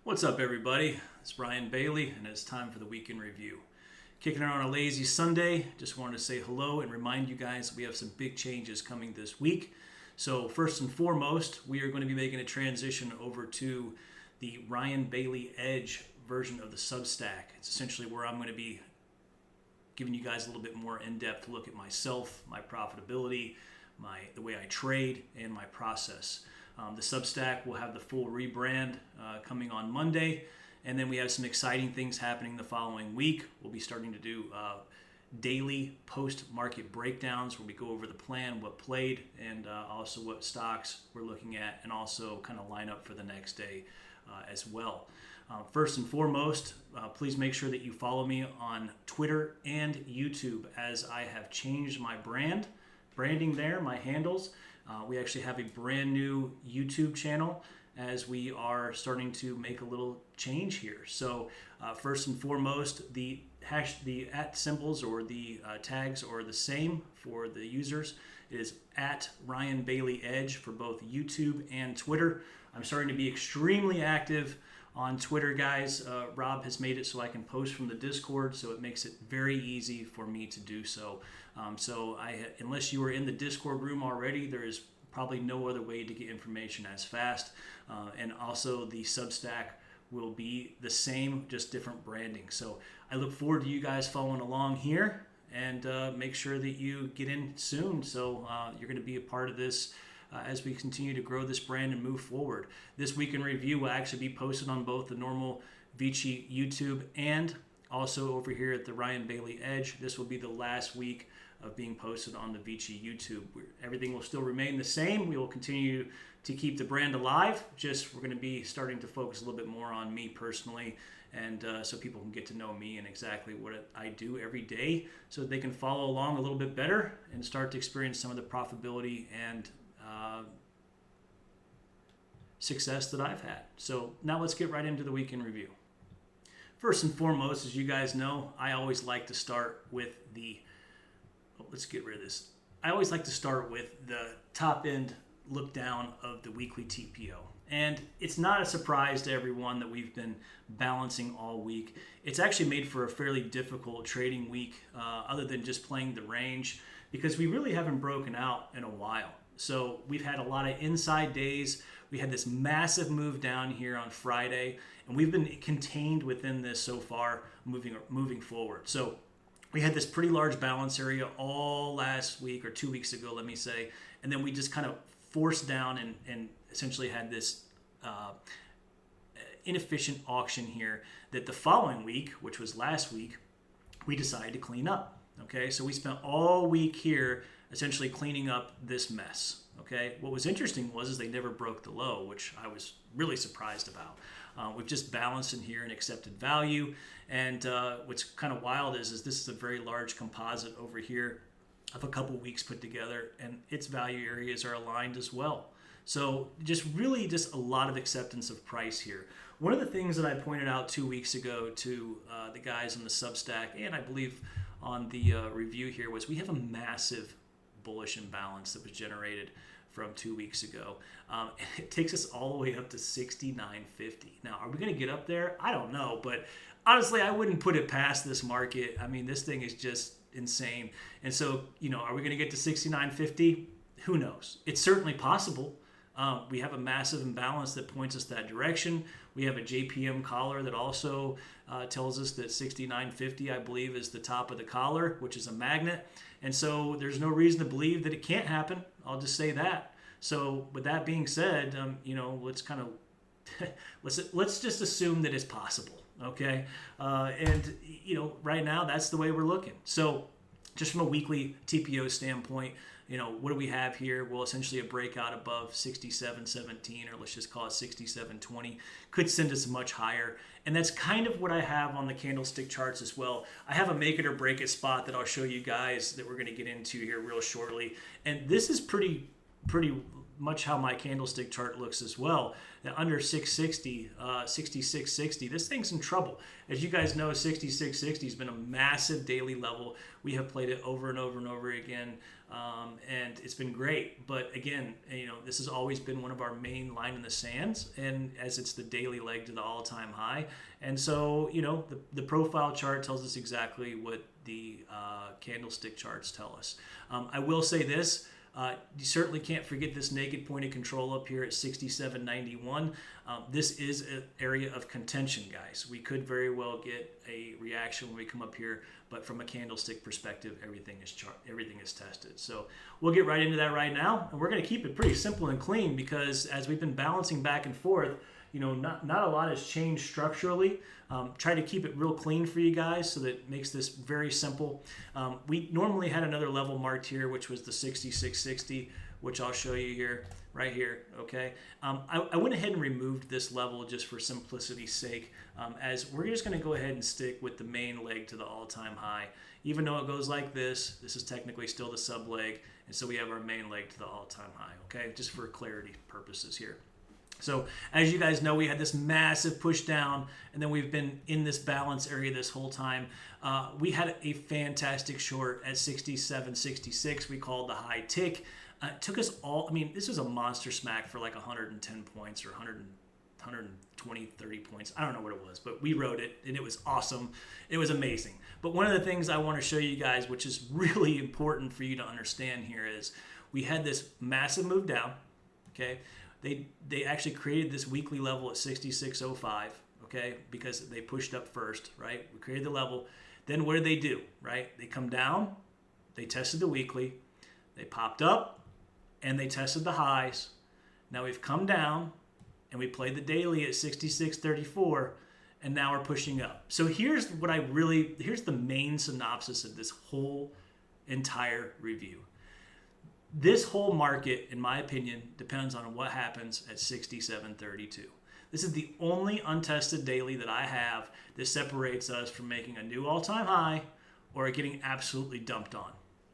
What's up, everybody? It's Brian Bailey, and it's time for the Week in Review. Kicking it on a lazy Sunday, just wanted to say hello and remind you guys we have some big changes coming this week. So first and foremost, we are going to be making a transition over to the Ryan Bailey Edge version of the Substack. It's essentially where I'm going to be giving you guys a little bit more in-depth look at myself, my profitability, the way I trade, and my process. The Substack will have the full rebrand coming on Monday, and then we have some exciting things happening the following week. We'll be starting to do daily post-market breakdowns where we go over the plan, what played, and also what stocks we're looking at, and also kind of line up for the next day as well. First and foremost, please make sure that you follow me on Twitter and YouTube, as I have changed my branding there, my handles. We actually have a brand new YouTube channel as we are starting to make a little change here. So first and foremost, the at symbols or the tags are the same for the users. It is at Ryan Bailey Edge for both YouTube and Twitter. I'm starting to be extremely active on Twitter, guys. Rob has made it so I can post from the Discord, so it makes it very easy for me to do so. Unless you are in the Discord room already, there is probably no other way to get information as fast. And also the Substack will be the same, just different branding. So I look forward to you guys following along here, and make sure that you get in soon. So you're going to be a part of this as we continue to grow this brand and move forward. This Week in Review will actually be posted on both the normal Vici YouTube and also over here at the Ryan Bailey Edge. This will be the last week of being posted on the Vici YouTube. Everything will still remain the same. We will continue to keep the brand alive. Just we're going to be starting to focus a little bit more on me personally, and so people can get to know me and exactly what I do every day, so that they can follow along a little bit better and start to experience some of the profitability and success that I've had. So now let's get right into the Week in Review. First and foremost, as you guys know, I always like to start with I always like to start with the top end look down of the weekly TPO. And it's not a surprise to everyone that we've been balancing all week. It's actually made for a fairly difficult trading week, other than just playing the range, because we really haven't broken out in a while. So we've had a lot of inside days. We had this massive move down here on Friday, and we've been contained within this so far moving forward. So we had this pretty large balance area all last week, or 2 weeks ago, let me say, and then we just kind of forced down and essentially had this inefficient auction here that the following week, which was last week, we decided to clean up. Okay, so we spent all week here essentially cleaning up this mess. Okay, what was interesting was they never broke the low, which I was really surprised about. We've just balanced in here and accepted value, and what's kind of wild is this is a very large composite over here of a couple weeks put together, and its value areas are aligned as well. So just a lot of acceptance of price here. One of the things that I pointed out 2 weeks ago to the guys on the Substack, and I believe on the review here, was we have a massive bullish imbalance that was generated from 2 weeks ago. And it takes us all the way up to 69.50. Now, are we going to get up there? I don't know, but honestly, I wouldn't put it past this market. I mean, this thing is just insane. And so, are we going to get to 69.50? Who knows? It's certainly possible. We have a massive imbalance that points us that direction. We have a JPM collar that also tells us that 69.50, I believe, is the top of the collar, which is a magnet. And so there's no reason to believe that it can't happen. I'll just say that. So with that being said, let's kind of let's just assume that it's possible. Okay, right now that's the way we're looking. So just from a weekly TPO standpoint, what do we have here? Well, essentially a breakout above 67.17, or let's just call it 67.20, could send us much higher. And that's kind of what I have on the candlestick charts as well. I have a make it or break it spot that I'll show you guys that we're going to get into here real shortly. And this is pretty much how my candlestick chart looks as well. Now, under 660, 66.60, this thing's in trouble. As you guys know, 66.60 has been a massive daily level. We have played it over and over and over again And it's been great. But again, this has always been one of our main line in the sands, and as it's the daily leg to the all-time high. And so, the profile chart tells us exactly what the candlestick charts tell us. I will say this. You certainly can't forget this naked point of control up here at 67.91. This is an area of contention, guys. We could very well get a reaction when we come up here, but from a candlestick perspective, everything is tested. So we'll get right into that right now, and we're going to keep it pretty simple and clean because as we've been balancing back and forth, not a lot has changed structurally. Try to keep it real clean for you guys so that it makes this very simple. We normally had another level marked here, which was the 66.60, which I'll show you here, right here, okay? I went ahead and removed this level just for simplicity's sake, as we're just gonna go ahead and stick with the main leg to the all-time high. Even though it goes like this is technically still the sub leg, and so we have our main leg to the all-time high, okay? Just for clarity purposes here. So as you guys know, we had this massive push down, and then we've been in this balance area this whole time. We had a fantastic short at 67.66. We called the high tick. It took us all, this was a monster smack for like 110 points or 120, 30 points. I don't know what it was, but we wrote it, and it was awesome. It was amazing. But one of the things I want to show you guys, which is really important for you to understand here, is we had this massive move down, okay? They actually created this weekly level at 66.05, okay, because they pushed up first, right? We created the level. Then what did they do, right? They come down, they tested the weekly, they popped up, and they tested the highs. Now we've come down, and we played the daily at 66.34, and now we're pushing up. So here's the main synopsis of this whole entire review. This whole market, in my opinion, depends on what happens at 67.32. This is the only untested daily that I have that separates us from making a new all-time high or getting absolutely dumped on.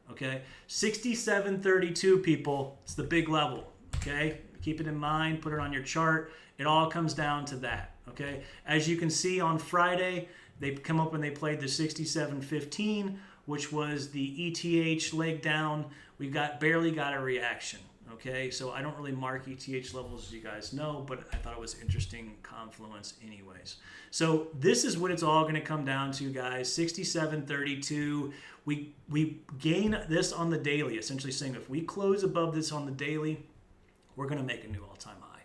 Okay? 67.32, people. It's the big level. Okay? Keep it in mind. Put it on your chart. It all comes down to that. Okay? As you can see on Friday, they come up and they played the 67.15, which was the ETH leg down. We barely got a reaction, okay? So I don't really mark ETH levels, as you guys know, but I thought it was interesting confluence anyways. So this is what it's all going to come down to, guys. 67.32. We gain this on the daily, essentially saying if we close above this on the daily, we're going to make a new all-time high.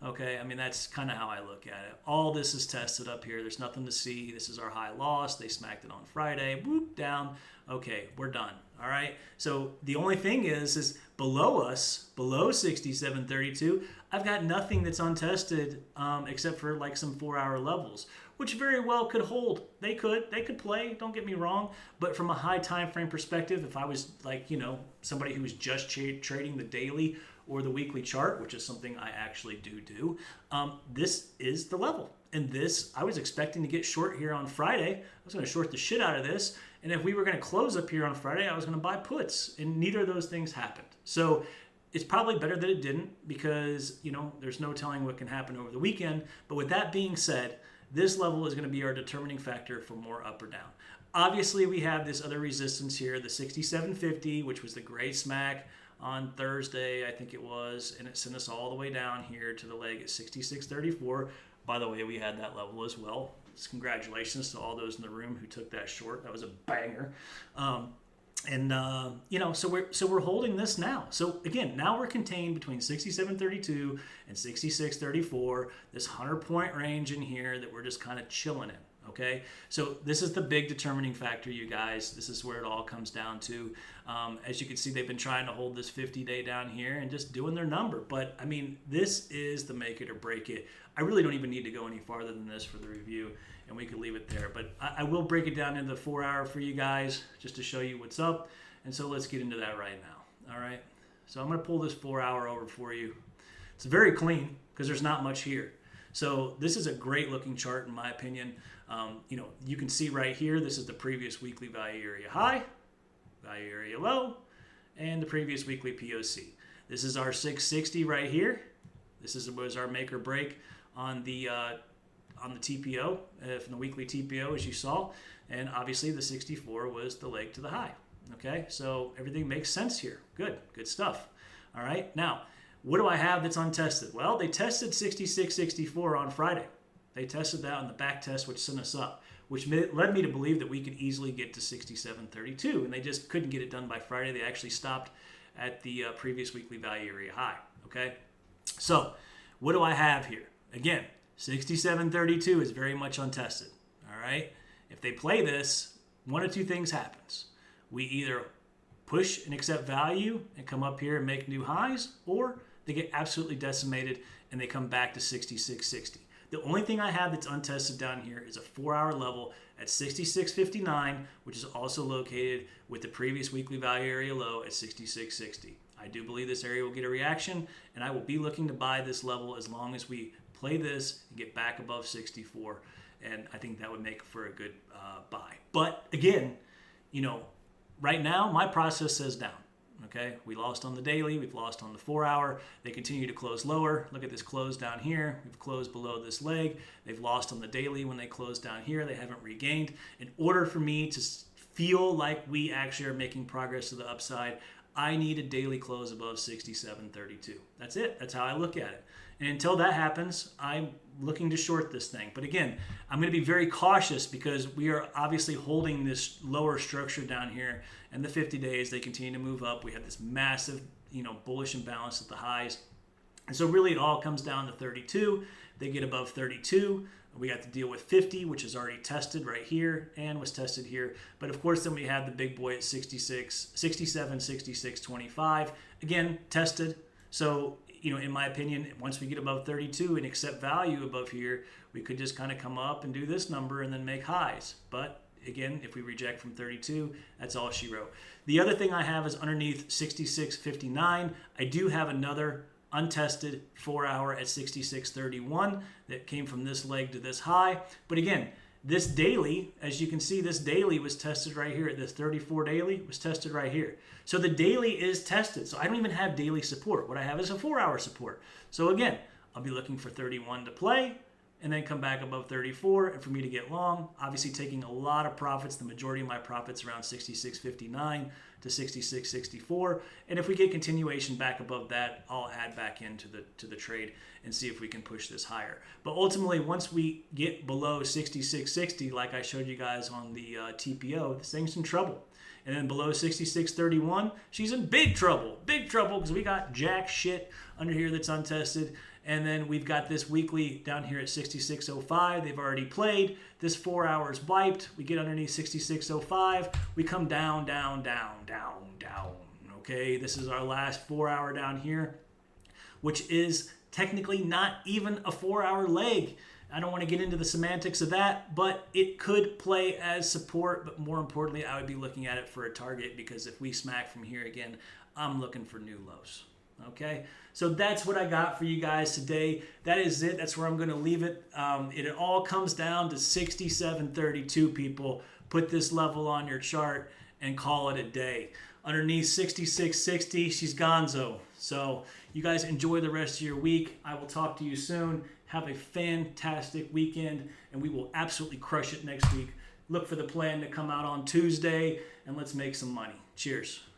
Okay, that's kind of how I look at it. All this is tested up here. There's nothing to see. This is our high loss. They smacked it on Friday. Whoop, down. Okay, we're done. All right. So the only thing is below us, below 67.32, I've got nothing that's untested except for like some 4-hour levels, which very well could hold. They could play. Don't get me wrong. But from a high time frame perspective, if I was like somebody who was just trading the daily or the weekly chart, which is something I actually do, this is the level. And this, I was expecting to get short here on Friday. I was going to short the shit out of this. And if we were going to close up here on Friday, I was going to buy puts. And neither of those things happened. So it's probably better that it didn't because, there's no telling what can happen over the weekend. But with that being said, this level is going to be our determining factor for more up or down. Obviously, we have this other resistance here, the 67.50, which was the great smack on Thursday, I think it was, and it sent us all the way down here to the leg at 66.34. By the way, we had that level as well. So congratulations to all those in the room who took that short. That was a banger. So we're holding this now. So again, now we're contained between 67.32 and 66.34, this 100-point range in here that we're just kind of chilling in. Okay, so this is the big determining factor, you guys. This is where it all comes down to. As you can see, they've been trying to hold this 50-day down here and just doing their number. But, this is the make it or break it. I really don't even need to go any farther than this for the review, and we could leave it there. But I will break it down into the 4-hour for you guys just to show you what's up. And so let's get into that right now. All right, so I'm going to pull this 4-hour over for you. It's very clean because there's not much here. So this is a great looking chart in my opinion. You can see right here, this is the previous weekly value area high, value area low, and the previous weekly POC. This is our 660 right here. This was our make or break on the TPO, from the weekly TPO as you saw. And obviously the 64 was the leg to the high. Okay, so everything makes sense here. Good stuff. All right, now, what do I have that's untested? Well, they tested 66.64 on Friday. They tested that on the back test, which sent us up, which led me to believe that we could easily get to 67.32, and they just couldn't get it done by Friday. They actually stopped at the previous weekly value area high. Okay, so what do I have here? Again, 67.32 is very much untested. All right, if they play this, one of two things happens. We either push and accept value and come up here and make new highs, or they get absolutely decimated and they come back to 66.60. The only thing I have that's untested down here is a 4-hour level at 66.59, which is also located with the previous weekly value area low at 66.60. I do believe this area will get a reaction, and I will be looking to buy this level as long as we play this and get back above 64, and I think that would make for a good buy. But again, right now my process says down. Okay, we lost on the daily, we've lost on the 4-hour. They continue to close lower. Look at this close down here. We've closed below this leg. They've lost on the daily when they closed down here. They haven't regained. In order for me to feel like we actually are making progress to the upside, I need a daily close above 67.32. That's it. That's how I look at it. And until that happens, I'm looking to short this thing. But again, I'm going to be very cautious because we are obviously holding this lower structure down here. And the 50 days, they continue to move up. We have this massive, bullish imbalance at the highs. And so really it all comes down to 32. They get above 32. We got to deal with 50, which is already tested right here and was tested here. But of course, then we have the big boy at 66, 67, 66, 25. Again, tested. So, in my opinion, once we get above 32 and accept value above here, we could just kind of come up and do this number and then make highs. But again, if we reject from 32, that's all she wrote. The other thing I have is underneath 66.59. I do have another untested 4-hour at 66.31 that came from this leg to this high. But again, this daily, as you can see, this daily was tested right here. This 34 daily was tested right here. So the daily is tested. So I don't even have daily support. What I have is a 4-hour support. So again, I'll be looking for 31 to play and then come back above 34 and for me to get long. Obviously taking a lot of profits, the majority of my profits around 66.59 to 66.64. And if we get continuation back above that, I'll add back into the trade and see if we can push this higher. But ultimately, once we get below 66.60, like I showed you guys on the TPO, this thing's in trouble. And then below 66.31, she's in big trouble because we got jack shit under here that's untested. And then we've got this weekly down here at 66.05. They've already played. This 4 hours wiped. We get underneath 66.05. We come down, down, down, down, down. Okay, this is our last 4-hour down here, which is technically not even a 4-hour leg. I don't want to get into the semantics of that, but it could play as support. But more importantly, I would be looking at it for a target because if we smack from here again, I'm looking for new lows. Okay, so that's what I got for you guys today. That is it. That's where I'm going to leave it. It all comes down to 67.32, people. Put this level on your chart and call it a day. Underneath 66.60, she's gonzo. So you guys enjoy the rest of your week. I will talk to you soon. Have a fantastic weekend, and we will absolutely crush it next week. Look for the plan to come out on Tuesday, and let's make some money. Cheers.